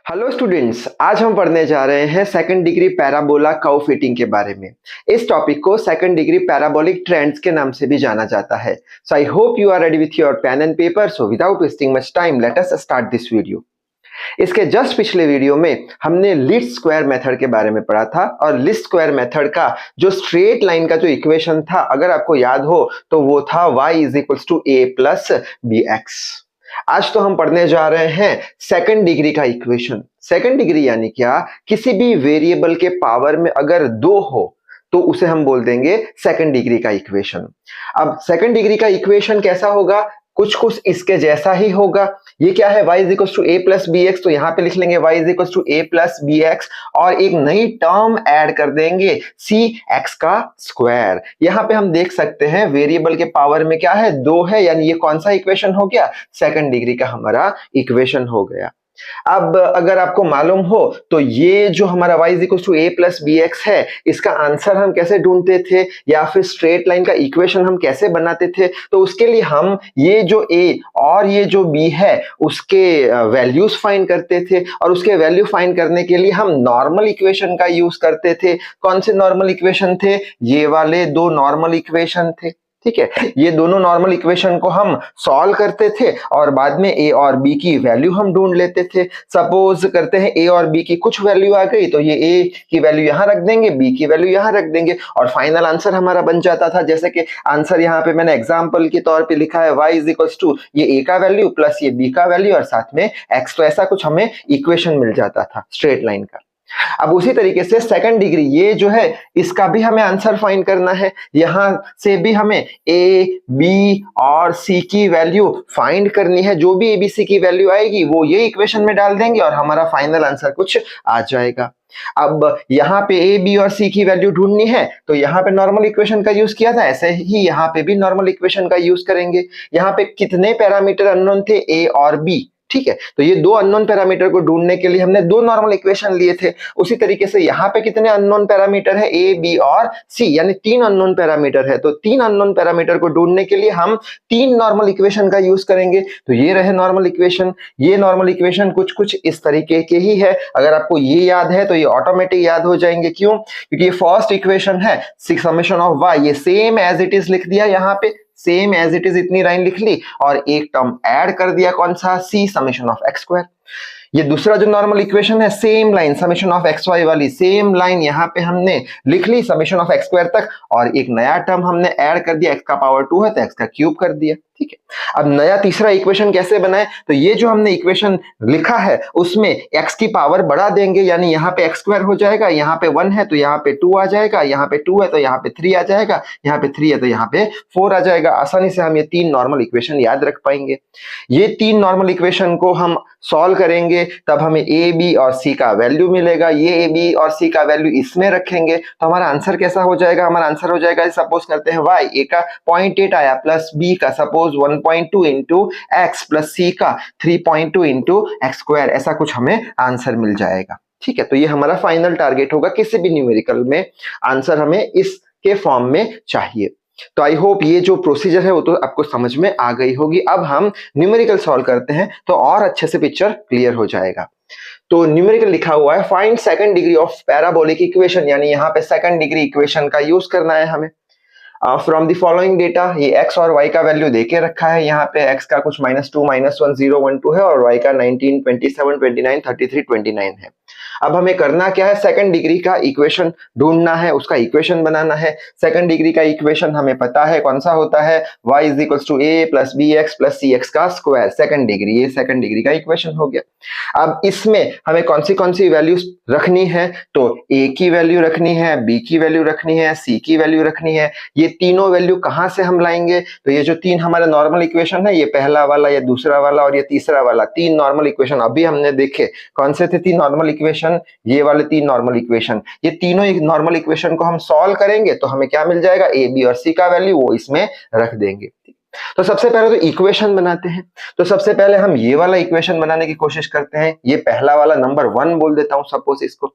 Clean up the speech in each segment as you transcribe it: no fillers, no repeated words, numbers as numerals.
Hello students, आज हम पढ़ने जा रहे हैं second degree parabola curve fitting के बारे में। इस टॉपिक को सेकंड डिग्री पैराबोलिक ट्रेंड्स के नाम से भी जाना जाता है। So I hope you are ready with your pen and paper. So without wasting much time let us start this video. इसके जस्ट पिछले वीडियो में हमने लीस्ट स्क्वायर मेथड के बारे में पढ़ा था और लीस्ट स्क्वायर मेथड का जो स्ट्रेट लाइन का जो इक्वेशन था, अगर आपको याद हो तो वो था y is equals to a plus B X. आज तो हम पढ़ने जा रहे हैं सेकंड डिग्री का इक्वेशन। सेकंड डिग्री यानी क्या? किसी भी वेरिएबल के पावर में अगर दो हो तो उसे हम बोल देंगे सेकंड डिग्री का इक्वेशन। अब सेकंड डिग्री का इक्वेशन कैसा होगा? कुछ कुछ इसके जैसा ही होगा। ये क्या है? y is equal to A plus B X, तो यहां पे लिख लेंगे y is equal to A plus B X और एक नई टर्म ऐड कर देंगे सी एक्स का स्क्वायर। यहां पे हम देख सकते हैं वेरिएबल के पावर में क्या है? दो है, यानी ये कौन सा इक्वेशन हो गया? सेकंड डिग्री का हमारा इक्वेशन हो गया। अब अगर आपको मालूम हो तो ये जो हमारा y is equal to A plus B X है, इसका आंसर हम कैसे ढूंढते थे या फिर स्ट्रेट लाइन का इक्वेशन हम कैसे बनाते थे? तो उसके लिए हम ये जो a और ये जो b है उसके वैल्यूज फाइंड करते थे और उसके वैल्यू फाइंड करने के लिए हम नॉर्मल इक्वेशन का यूज करते थे। कौन से नॉर्मल इक्वेशन थे? ये वाले दो नॉर्मल इक्वेशन थे। ठीक है, ये दोनों नॉर्मल इक्वेशन को हम सॉल्व करते थे और बाद में a और b की वैल्यू हम ढूंढ लेते थे। सपोज करते हैं a और b की कुछ वैल्यू आ गई तो ये a की वैल्यू यहां रख देंगे, b की वैल्यू यहां रख देंगे और फाइनल आंसर हमारा बन जाता था। जैसे कि आंसर यहाँ पे मैंने एग्जांपल के तौर पे लिखा है y इज इक्वल टू ये a का वैल्यू प्लस ये b का वैल्यू और साथ में x। तो ऐसा कुछ हमें इक्वेशन मिल जाता था स्ट्रेट लाइन का। अब उसी तरीके से सेकंड डिग्री ये जो है इसका भी हमें आंसर फाइंड करना है। यहां से भी हमें a, b और c की वैल्यू फाइंड करनी है। जो भी a, b, c की वैल्यू आएगी वो ये इक्वेशन में डाल देंगे और हमारा फाइनल आंसर कुछ आ जाएगा। अब यहाँ पे a, b और c की वैल्यू ढूंढनी है तो यहाँ पे नॉर्मल इक्वेशन का यूज किया था, ऐसे ही यहाँ पे भी नॉर्मल इक्वेशन का यूज करेंगे। यहाँ पे कितने पैरामीटर अननोन थे? a और b। ठीक है, तो ये दो अननोन पैरामीटर को ढूंढने के लिए हमने दो नॉर्मल इक्वेशन लिए थे। उसी तरीके से यहाँ पे कितने अननोन पैरामीटर है? ए, बी और सी, यानी तीन अननोन पैरामीटर है। तो तीन अननोन पैरामीटर को ढूंढने के लिए हम तीन नॉर्मल इक्वेशन का यूज करेंगे। तो ये रहे नॉर्मल इक्वेशन। ये नॉर्मल इक्वेशन कुछ कुछ इस तरीके के ही है। अगर आपको ये याद है तो ये ऑटोमेटिक याद हो जाएंगे। क्यों? क्योंकि ये फर्स्ट इक्वेशन है समेशन ऑफ y, ये सेम एज इट इज लिख दिया, यहाँ पे सेम एज इट इज इतनी लाइन लिख ली और एक टर्म ऐड कर दिया, कौन सा? c summation of x square. ये दूसरा जो नॉर्मल इक्वेशन है same line summation of X Y वाली, सेम लाइन यहाँ पे हमने लिख ली समेशन ऑफ एक्स स्क्वायर तक और एक नया टर्म हमने ऐड कर दिया, x का पावर 2 है तो x का क्यूब कर दिया। ठीक है, अब नया तीसरा इक्वेशन कैसे बनाए? तो ये जो हमने इक्वेशन लिखा है उसमें x की पावर बढ़ा देंगे, यानी यहाँ पे एक्स स्क्वायर हो जाएगा, यहाँ पे 1 है तो यहाँ पे 2 आ जाएगा, यहाँ पे 2 है तो यहाँ पे 3 आ जाएगा, यहाँ पे 3 है तो यहाँ पे 4 आ जाएगा। आसानी से हम ये तीन नॉर्मल इक्वेशन याद रख पाएंगे। ये तीन नॉर्मल इक्वेशन को हम सॉल्व करेंगे तब हमें a, b और c का वैल्यू मिलेगा। ये a, b और c का वैल्यू इसमें रखेंगे तो हमारा आंसर कैसा हो जाएगा? हमारा आंसर हो जाएगा, सपोज करते हैं y a का 0.8 आया प्लस b का suppose 1.2 into x plus c का 3.2 इंटू एक्स स्क्वायर, ऐसा कुछ हमें आंसर मिल जाएगा। ठीक है, तो ये हमारा फाइनल टारगेट होगा। किसी भी न्यूमेरिकल में आंसर हमें इसके फॉर्म में चाहिए। तो आई होप ये जो प्रोसीजर है वो तो आपको समझ में आ गई होगी। अब हम न्यूमेरिकल सॉल्व करते हैं तो और अच्छे से पिक्चर क्लियर हो जाएगा। तो न्यूमेरिकल लिखा हुआ है find second degree of parabolic equation, यानी यहाँ पे सेकंड डिग्री इक्वेशन का यूज करना है हमें। फ्रॉम द फॉलोइंग डेटा, ये x और y का वैल्यू देके रखा है। यहाँ पे x का कुछ -2, -1, 0, 1, 2 है और y का 19, 27, 29, 33, 29 है। अब हमें करना क्या है? सेकंड डिग्री का इक्वेशन ढूंढना है, उसका इक्वेशन बनाना है। सेकंड डिग्री का इक्वेशन हमें पता है कौन सा होता है? y is equal to a plus B X plus C X का स्क्वायर, सेकंड डिग्री। ये सेकंड डिग्री का इक्वेशन हो गया। अब इसमें हमें कौन सी वैल्यूज रखनी है? तो a की वैल्यू रखनी है, b की वैल्यू रखनी है, c की वैल्यू रखनी है। ये तीनों वैल्यू कहां से हम लाएंगे? तो ये जो तीन हमारा नॉर्मल इक्वेशन है, ये पहला वाला, ये दूसरा वाला और ये तीसरा वाला, तीन नॉर्मल इक्वेशन अभी हमने देखे। कौन से थे तीन नॉर्मल इक्वेशन? ये वाले तीन नॉर्मल इक्वेशन। ये तीनों नॉर्मल इक्वेशन को हम सॉल्व करेंगे तो हमें क्या मिल जाएगा? a, b और c का वैल्यू वो इसमें रख देंगे। तो सबसे पहले तो इक्वेशन बनाते हैं। तो सबसे पहले हम ये वाला इक्वेशन बनाने की कोशिश करते हैं। ये पहला वाला नंबर 1 बोल देता हूं सपोज इसको।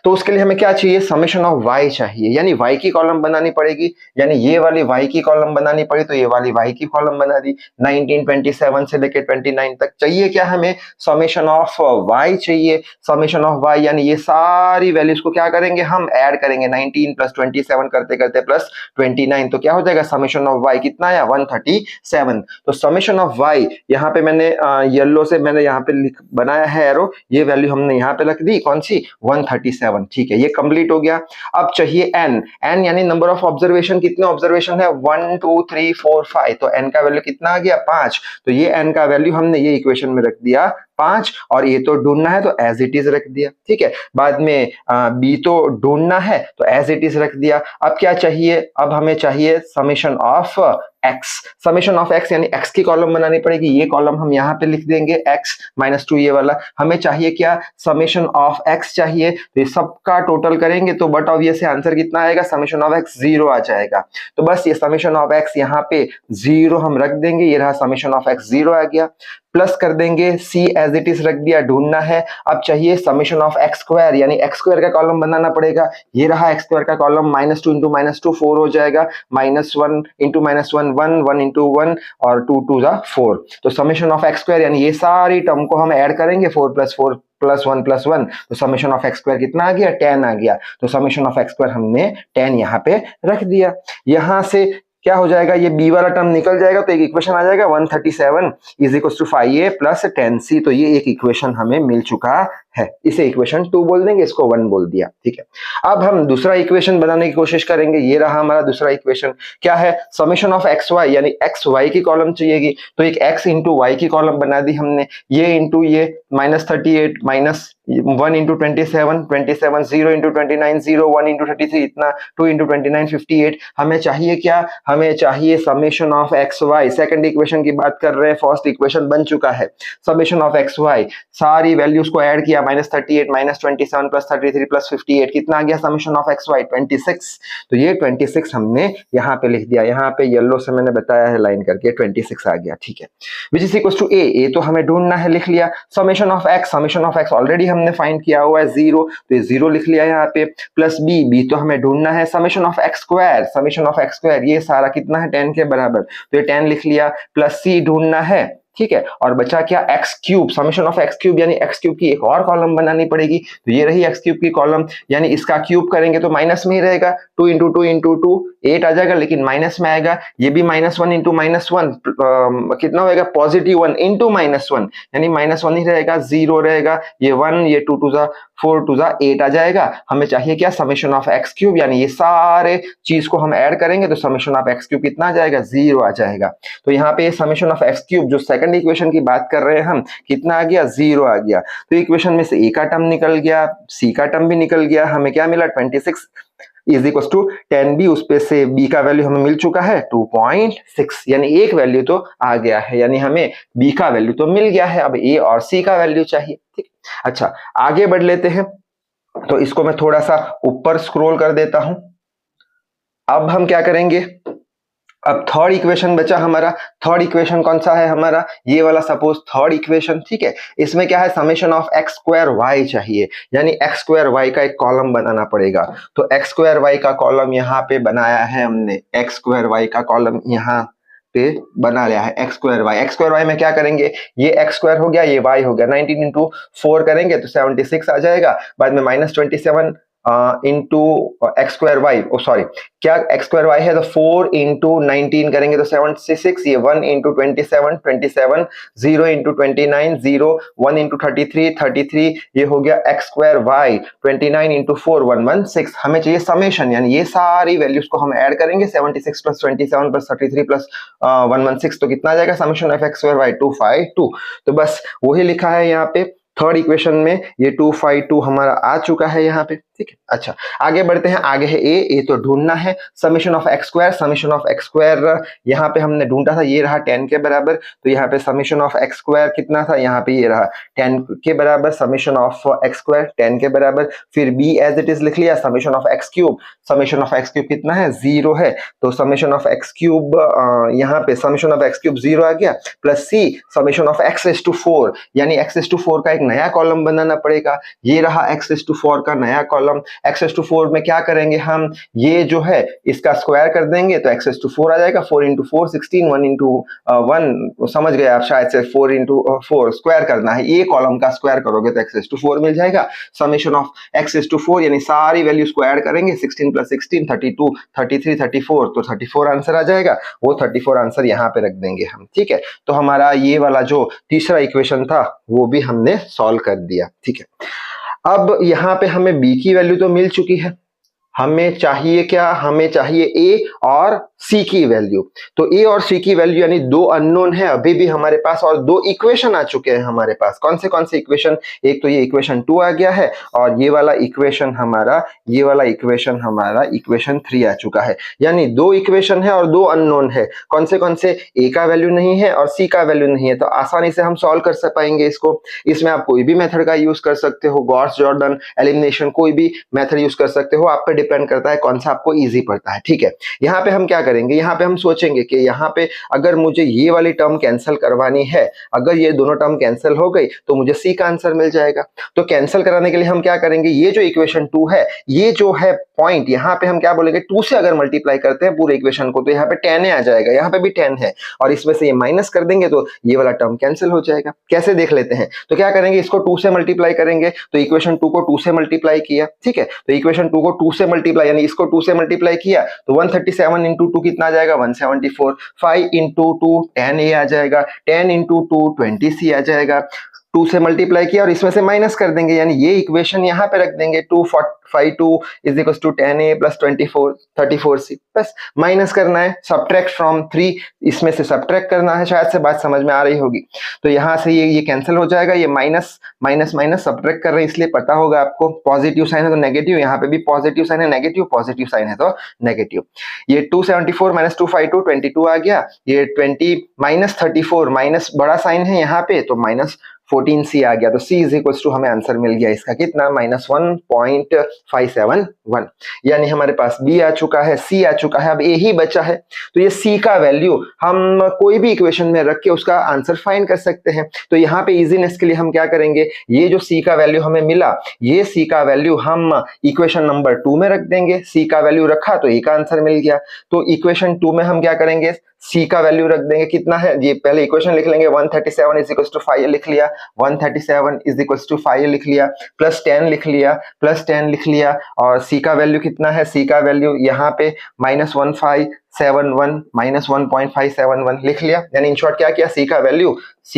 तो उसके लिए हमें क्या चाहिए, समेशन ऑफ y चाहिए, यानी y की कॉलम बनानी पड़ेगी। यानी ये वाली y की कॉलम बनानी पड़ी तो ये वाली y की कॉलम बना दी। 1927 से लेके 29 तक चाहिए क्या हमें, समेशन ऑफ y चाहिए। समेशन ऑफ y यानी ये सारी वैल्यूज को क्या करेंगे, हम ऐड करेंगे। 19 प्लस 27 करते करते प्लस 29 तो क्या हो जाएगा, समेशन ऑफ y कितना आया, 137। तो समेशन ऑफ y यहाँ पे मैंने येलो से मैंने यहाँ पे बनाया है एरो, ये वैल्यू हमने यहाँ पे रख दी, कौन सी, 137। ठीक है, ये कंप्लीट हो गया। अब चाहिए n, n यानी नंबर ऑफ ऑब्जर्वेशन, कितने ऑब्जर्वेशन है, 1 2 3 4 5। तो n का वैल्यू कितना आ गया, 5। तो ये n का वैल्यू हमने ये इक्वेशन में रख दिया 5, और ये तो ढूंढना है तो एज इट इज रख दिया। ठीक है, बाद में b तो ढूंढना है तो एज इट इज रख दिया। अब क्या चाहिए, अब हमें चाहिए summation of x। Summation of x यानी x की कॉलम बनानी पड़ेगी। ये कॉलम हम यहाँ पे लिख देंगे x -2, ये वाला। हमें चाहिए क्या, समेशन ऑफ x चाहिए। तो ये सबका टोटल करेंगे तो बट ऑब्वियस आंसर कितना आएगा, समेशन ऑफ x 0 आ जाएगा। तो बस ये समेशन ऑफ x यहाँ पे 0 हम रख देंगे। ये रहा समेशन ऑफ x 0 आ गया। प्लस कर देंगे, c एज इट इज रख दिया, ढूंढना है। अब चाहिए समेशन ऑफ x स्क्वायर, यानी x स्क्वायर का कॉलम बनाना पड़ेगा। ये रहा x स्क्वायर का कॉलम, -2 इंटू -2 4 हो जाएगा, -1 इंटू -1 1 1 इंटू 1 और 2 2 जा 4। तो समेशन ऑफ x स्क्वायर यानी ये सारी टर्म को हम ऐड करेंगे, 4 प्लस 4 प्लस 1 प्लस 1। तो समेशन ऑफ x स्क्वायर कितना आ गया, 10 आ गया। तो समेशन ऑफ x स्क्वायर हमने 10 यहाँ पे रख दिया। यहां से क्या हो जाएगा, ये b वाला टर्म निकल जाएगा तो एक इक्वेशन आ जाएगा, 137 is equal to 5a plus 10c। तो ये एक इक्वेशन हमें मिल चुका है। इसे इक्वेशन 2 बोल देंगे, इसको 1 बोल दिया। ठीक है, अब हम दूसरा इक्वेशन बनाने की कोशिश करेंगे। ये रहा हमारा दूसरा इक्वेशन, क्या है, समेशन ऑफ एक्स वाई, यानी एक्स वाई की कॉलम चाहिएगी। तो एक x इंटू वाई की कॉलम बना दी हमने, ये इंटू ये, -38 -1 इंटू 27 27 0 इंटू 29 0 1 इंटू 33 इतना, 2 इंटू 29 58। हमें चाहिए क्या, हमें चाहिए summation of X Y. Second equation की बात कर रहे हैं, फर्स्ट इक्वेशन बन चुका है। समेशन ऑफ एक्स वाई, सारी वैल्यूज को ऐड किया, -38 -27 प्लस 33 प्लस 58 कितना आ गया, समेशन ऑफ एक्स वाई 26। तो ये 26 हमने यहाँ पे लिख दिया, यहाँ पे येलो से मैंने बताया है लाइन करके, 26 आ गया। ठीक है, विच इज इक्वल टू ए तो हमें ढूंढना है, लिख लिया। समेशन ऑफ एक्स ऑलरेडी हमने फाइंड किया हुआ है 0, तो ये 0 लिख लिया यहाँ पे। प्लस बी तो हमें ढूंढना है समेशन ऑफ एक्स स्क्वायर, ये सारा कितना है, 10 के बराबर, तो ये 10 लिख लिया। प्लस सी ढूंढना है, ठीक है, और बचा क्या, x cube. Summation of X cube यानी एक्स क्यूब की एक और कॉलम बनानी पड़ेगी। तो ये रही एक्स क्यूब की कॉलम, यानी इसका क्यूब करेंगे तो माइनस में ही रहेगा, 2 इंटू 2 इंटू 2 8 आ जाएगा, लेकिन माइनस में आएगा। ये भी -1 इंटू -1 कितना होगा, +1 इंटू -1, यानी -1 ही रहेगा, 0 रहेगा, ये 1, ये 2 2 जा 4 2 जा 8 आ जाएगा। हमें चाहिए क्या, समेशन ऑफ एक्स क्यूब, यानी ये सारे चीज को हम ऐड करेंगे तो समेशन ऑफ एक्स क्यूब कितना आ जाएगा, 0 आ जाएगा। तो यहाँ पे समेशन ऑफ एक्स क्यूब जो सेकंड इक्वेशन की बात कर रहे हैं हम, कितना आ गया, 0 आ गया। तो इक्वेशन में से ए का टर्म निकल गया, सी का टर्म भी निकल गया, हमें क्या मिला, 26 इज इक्वल टू 10b। उस पे से b का वैल्यू हमें मिल चुका है 2.6, यानी एक वैल्यू तो आ गया है, यानी हमें b का वैल्यू तो मिल गया है। अब a और c का वैल्यू चाहिए। ठीक, अच्छा आगे बढ़ लेते हैं। तो इसको मैं थोड़ा सा ऊपर स्क्रॉल कर देता हूं। अब हम क्या करेंगे, अब थर्ड इक्वेशन बचा हमारा। थर्ड इक्वेशन कौन सा है हमारा, ये वाला सपोज थर्ड इक्वेशन। ठीक है, इसमें क्या है, summation of X square Y चाहिए, यानी एक्स स्क्वायर वाई का एक कॉलम बनाना पड़ेगा। तो एक्स स्क्वायर वाई का कॉलम यहाँ पे बनाया है हमने, एक्स स्क्वायर वाई का कॉलम यहाँ पे बना लिया है। एक्स स्क्वायर वाई में क्या करेंगे, ये एक्स स्क्वायर हो गया, ये वाई हो गया, 19 इंटू 4 करेंगे तो 76 आ जाएगा। बाद में -27 into X square Y, sorry क्या एक्स स्क्वायर वाई है, तो 4 इंटू 19 करेंगे तो 76, ये 1 इंटू 27 0 इंटू 29 0 1 इंटू 33 ये हो गया एक्स स्क्वायर वाई। 29 इंटू 4 116। हमें चाहिए समेशन, यानी ये सारी वैल्यूज को हम ऐड करेंगे, 76 प्लस 27 प्लस 33 प्लस 116, तो कितना आ जाएगा, summation of X square Y 252। तो बस वही लिखा है यहाँ पे थर्ड इक्वेशन में, ये 252 हमारा आ चुका है यहाँ पे। ठीक है। अच्छा, आगे बढ़ते हैं। आगे है ए तो ढूंढना है समेशन ऑफ एक्स स्क्वायर यहाँ पे हमने ढूंढा था, ये रहा 10 के बराबर। तो यहाँ पे समेशन ऑफ एक्स स्क्वायर कितना था, यहाँ पे ये रहा 10 के बराबर, समेशन ऑफ एक्स स्क्वायर 10 के बराबर। फिर बी एज इट इज लिख लिया, समेशन ऑफ एक्स क्यूब कितना है, 0 है। तो समेशन ऑफ एक्स क्यूब यहाँ पे समेशन ऑफ एक्स क्यूब 0 आ गया, plus C summation of X raise to 4, यानी एक्स रेज़ टू 4 का एक नया कॉलम बनाना पड़ेगा। ये रहा एक्स रेज़ टू 4 का नया कॉलम। एक्स रेज़ टू 4 में क्या करेंगे हम, ये जो है इसका स्क्वायर कर देंगे तो एक्स रेज़ टू 4 आ जाएगा। 4 इंटू 4 16, 1 इंटू 1 समझ गए आप शायद से, 4 इंटू 4 स्क्वायर करना है, ये कॉलम का स्क्वायर करोगे तो एक्स रेज़ टू 4 मिल जाएगा। Summation of X raise to 4 यानी सारी वैल्यू स्क्वायर करेंगे, 16 प्लस 16 32 33 34, तो 34 आंसर आ जाएगा। वो 34 आंसर यहाँ पे रख देंगे हम, ठीक है। तो हमारा ये वाला जो तीसरा इक्वेशन था वो भी हमने सॉल्व कर दिया, ठीक है। अब यहाँ पे हमें b की वैल्यू तो मिल चुकी है, हमें चाहिए क्या, हमें चाहिए ए और सी की वैल्यू। तो ए और सी की वैल्यू यानी दो अननोन है अभी भी हमारे पास, और दो इक्वेशन आ चुके हैं हमारे पास। कौन से इक्वेशन, एक तो ये इक्वेशन 2 आ गया है, और ये वाला इक्वेशन हमारा इक्वेशन 3 आ चुका है। यानी दो इक्वेशन है और दो अननोन है। कौन से, ए का वैल्यू नहीं है और सी का वैल्यू नहीं है, तो आसानी से हम सॉल्व कर पाएंगे इसको। इसमें आप कोई भी मेथड का यूज कर सकते हो, गॉस जॉर्डन एलिमिनेशन, कोई भी मेथड यूज कर सकते हो, आप पे डिपेंड करता है कौन सा आपको इजी पड़ता है, ठीक है। यहाँ पे हम क्या करेंगे, यहाँ पे हम सोचेंगे कि यहाँ पे अगर मुझे ये वाली टर्म कैंसिल करवानी है, अगर ये दोनों टर्म कैंसिल हो गई तो मुझे सी का आंसर मिल जाएगा। तो कैंसिल कराने के लिए हम क्या करेंगे, ये जो इक्वेशन 2 है, ये जो है पॉइंट, यहाँ पे हम क्या बोलेंगे, 2 से अगर मल्टीप्लाई करते हैं पूरे इक्वेशन को तो यहाँ पे 10 आ जाएगा, यहाँ पे भी 10 है, और इसमें से ये माइनस कर देंगे तो ये वाला टर्म कैंसिल हो जाएगा। कैसे देख लेते हैं, तो क्या करेंगे, इसको 2 से मल्टीप्लाई करेंगे, तो इक्वेशन 2 को 2 से मल्टीप्लाई किया, ठीक है। तो इक्वेशन 2 को 2 से मल्टीप्लाई यानी इसको 2 से मल्टीप्लाई किया तो 137 इंटू 2 कितना आ जाएगा, 174। 5 इंटू 2 10 ए आ जाएगा, 10 इंटू 2 20 सी आ जाएगा। 2 से मल्टीप्लाई किया और इसमें से माइनस कर देंगे, यानी ये इक्वेशन यहाँ पे रख देंगे, 252 is equal to 10a plus 34c। बस माइनस करना है, सब्ट्रैक्ट फ्रॉम 3, इसमें से सब्ट्रैक्ट करना है। शायद से बात समझ में आ रही होगी। तो यहाँ से ये कैंसिल हो जाएगा, ये माइनस माइनस माइनस सब्ट्रैक्ट कर रहे हैं इसलिए पता होगा आपको, पॉजिटिव साइन है तो नेगेटिव, यहाँ पे भी पॉजिटिव साइन है नेगेटिव, पॉजिटिव साइन है तो नेगेटिव। ये 274 माइनस 252 22 आ गया, ये 20 माइनस 34 माइनस बड़ा साइन है यहाँ पे तो माइनस 14c आ गया। तो c इज इक्वल टू हमें आंसर मिल गया इसका कितना, -1.571, यानी हमारे पास b आ चुका है, c आ चुका है, अब a ही बचा है। तो ये c का वैल्यू हम कोई भी इक्वेशन में रख के उसका आंसर फाइंड कर सकते हैं। तो यहाँ पे इजीनेस के लिए हम क्या करेंगे, ये जो c का वैल्यू हमें मिला, ये c का वैल्यू हम इक्वेशन नंबर 2 में रख देंगे। c का वैल्यू रखा तो a का आंसर मिल गया। तो इक्वेशन 2 में हम क्या करेंगे, c का वैल्यू रख देंगे, कितना है, ये पहले इक्वेशन लिख लेंगे, 137 इज इक्वल टू 5 लिख लिया, 137 इज इक्वल टू 5 लिख लिया, प्लस 10 लिख लिया, और c का वैल्यू कितना है, c का वैल्यू यहाँ पे -1.571 लिख लिया। यानी इन शॉर्ट क्या किया, c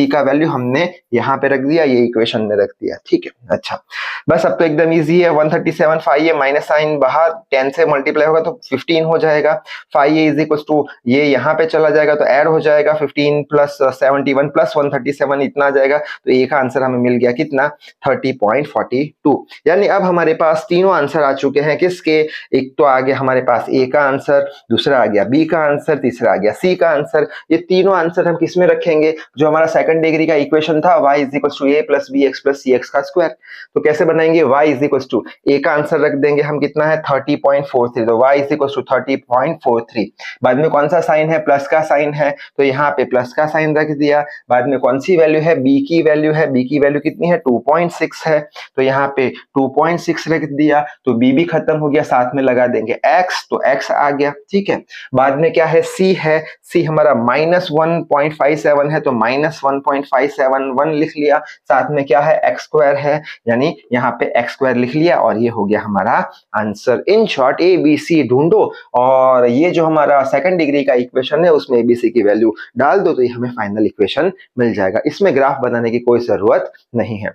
का वैल्यू हमने यहाँ पे रख दिया, ये इक्वेशन में रख दिया, ठीक है। अच्छा, बस अब तो एकदम इजी है। 137 5 ये माइनस साइन बाहर, 10 से मल्टीप्लाई होगा तो 15 हो जाएगा। 5 इज इक्वल टू ये यहाँ पे चला जाएगा तो ऐड हो जाएगा, 15 प्लस 71 प्लस 137 इतना आ जाएगा। तो ए का आंसर हमें मिल गया कितना, 30.42। यानी अब हमारे पास तीनों आंसर आ चुके हैं, किसके, एक तो आ गया हमारे पास ए का आंसर, दूसरा आ गया बी का आंसर, तीसरा आ गया सी का आंसर। ये तीनों आंसर हम किस में रखेंगे, जो हमारा सेकंड डिग्री का इक्वेशन था, y is equal to A plus B X plus C X का स्क्वायर। तो कैसे बनाएंगे, y is equal to A का आंसर रख देंगे हम, कितना है 30.43, तो y इज इक्वल टू 30.43। बाद में कौन सा साइन है, प्लस का साइन है, तो यहाँ पे प्लस का साइन रख दिया। बाद में कौन सी वैल्यू है, b की वैल्यू है, b की वैल्यू कितनी है 2.6 है, तो यहाँ पे 2.6 रख दिया। तो b भी खत्म हो गया, साथ में लगा देंगे x, तो x आ गया, ठीक है। बाद में क्या है, c है, c हमारा -1.57 है, तो -1.571 लिख लिया। साथ में क्या है, x स्क्वायर है, यानी यहाँ पे x स्क्वायर लिख लिया, और ये हो गया हमारा answer. In short a b c ढूंढो, और ये जो हमारा सेकंड डिग्री का इक्वेशन है उसमें a b c की वैल्यू डाल दो, तो ये हमें फाइनल इक्वेशन मिल जाएगा। इसमें ग्राफ बनाने की कोई जरूरत नहीं है।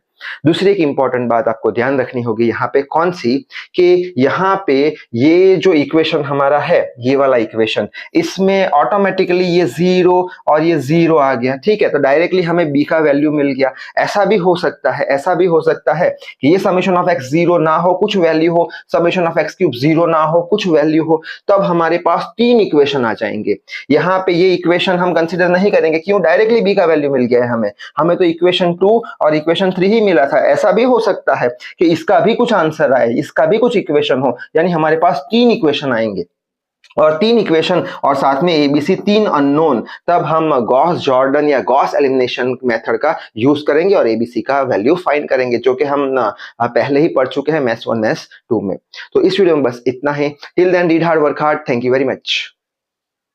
दूसरी एक इंपॉर्टेंट बात आपको ध्यान रखनी होगी यहाँ पे कौन सी, कि यहाँ पे ये जो इक्वेशन हमारा है, ये वाला इक्वेशन, इसमें ऑटोमेटिकली ये 0 और ये 0 आ गया, ठीक है। तो डायरेक्टली हमें b का वैल्यू मिल गया। ऐसा भी हो सकता है, ऐसा भी हो सकता है कि ये समेशन ऑफ x 0 ना हो, कुछ वैल्यू हो, समेशन ऑफ x क्यूब 0 ना हो, कुछ वैल्यू हो, तब हमारे पास 3 इक्वेशन आ जाएंगे। यहाँ पे ये इक्वेशन हम कंसिडर नहीं करेंगे, क्यों? डायरेक्टली b का वैल्यू मिल गया है हमें तो इक्वेशन 2 और इक्वेशन 3 ही मिला था। ऐसा भी हो सकता है कि इसका भी कुछ आंसर आए, इसका भी कुछ इक्वेशन हो, यानी हमारे पास 3 इक्वेशन आएंगे और 3 इक्वेशन और साथ में एबीसी 3 अननोन, तब हम गॉस जॉर्डन या गॉस एलिमिनेशन मेथड का यूज करेंगे और एबीसी का वैल्यू फाइंड करेंगे, जो कि हम पहले ही पढ़ चुके हैं मैथ्स 1 मैथ्स 2 में। तो इस वीडियो में बस इतना ही। Till then read hard, work hard. Thank you very much.